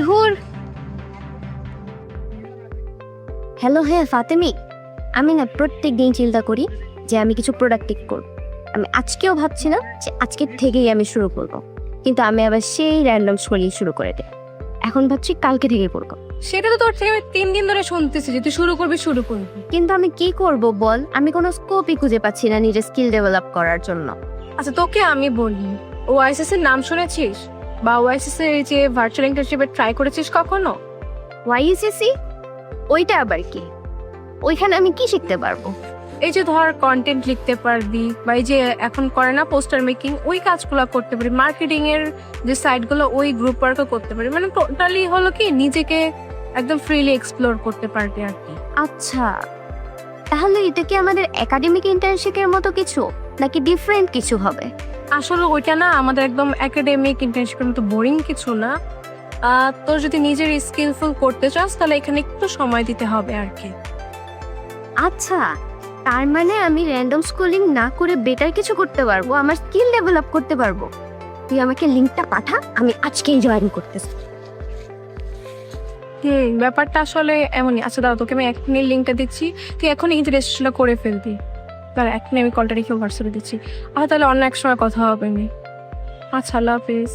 ধুর। হ্যালো, হ্যাঁ ফাতেমি, আমি না প্রত্যেক দিন চিন্তা করি যে আমি কিছু প্রোডাক্টিভ করব। আমি আজকেও ভাবছি না যে আজকের থেকেই আমি শুরু করব, কিন্তু আমি আবার সেই র্যান্ডম স্ক্রলিং শুরু করে দিই। এখন ভাবছি কালকে থেকে করব। সেটা তো তোর থেকে আমি 3 দিন ধরে শুনতেছি যে তুই শুরু করবি। কিন্তু আমি কি করব বল, আমি কোনো স্কোপই খুঁজে পাচ্ছি না নিজের স্কিল ডেভেলপ করার জন্য। আচ্ছা তোকে আমি বলি, ওআইসিএস এর নাম শুনেছিস? বা ওআইসিএস এর যে ভার্চুয়াল ইন্টার্নশিপে ট্রাই করেছিস কখনো? ওয়াইএসএসি? ওইটা আবার কি? ওইখানে আমি কি শিখতে পারবো? এই যে ধর কন্টেন্ট লিখতে পারবি, বা এই যে এখন করে না পোস্টার মেকিং, ওই কাজগুলো করতে পারি। মার্কেটিং এর যে সাইটগুলো, ওই গ্রুপ ওয়ার্কও করতে পারি। মানে টোটালি হলো কি, নিজেকে একদম ফ্রিলি এক্সপ্লোর করতে পারবি আর কি। আচ্ছা, তাহলে এটা কি আমাদের একাডেমিক ইন্টার্নশিপের মতো কিছু, নাকি ডিফারেন্ট কিছু হবে? আসলে ওইটা না আমাদের একদম একাডেমিক ইন্টার্নশিপের মতো বোরিং কিছু না। তোর যদি নিজের স্কিলফুল করতে চাস তাহলে এখানে একটু সময় দিতে হবে আর কি। আচ্ছা, তার মানে আমি র্যান্ডম স্কুলিং না করে বেটার কিছু করতে পারবো, আমার স্কিল ডেভেলপ করতে পারবো। তুই আমাকে লিংকটা পাঠা, আমি আজকেই জয়েন করতেছি। ব্যাপারটা আসলে এমনই। আচ্ছা দাঁড়া, তোকে আমি এখনই লিঙ্কটা দিচ্ছি, তুই এখনই কিন্তু রেজিস্ট্রেশনটা করে ফেলবি। দাঁড়া, এখনই আমি কলটা রেখে হোয়াটসঅ্যাপে দিচ্ছি। তাহলে অন্য এক সময় কথা হবে নি। আচ্ছা, আল্লাহ হাফিজ।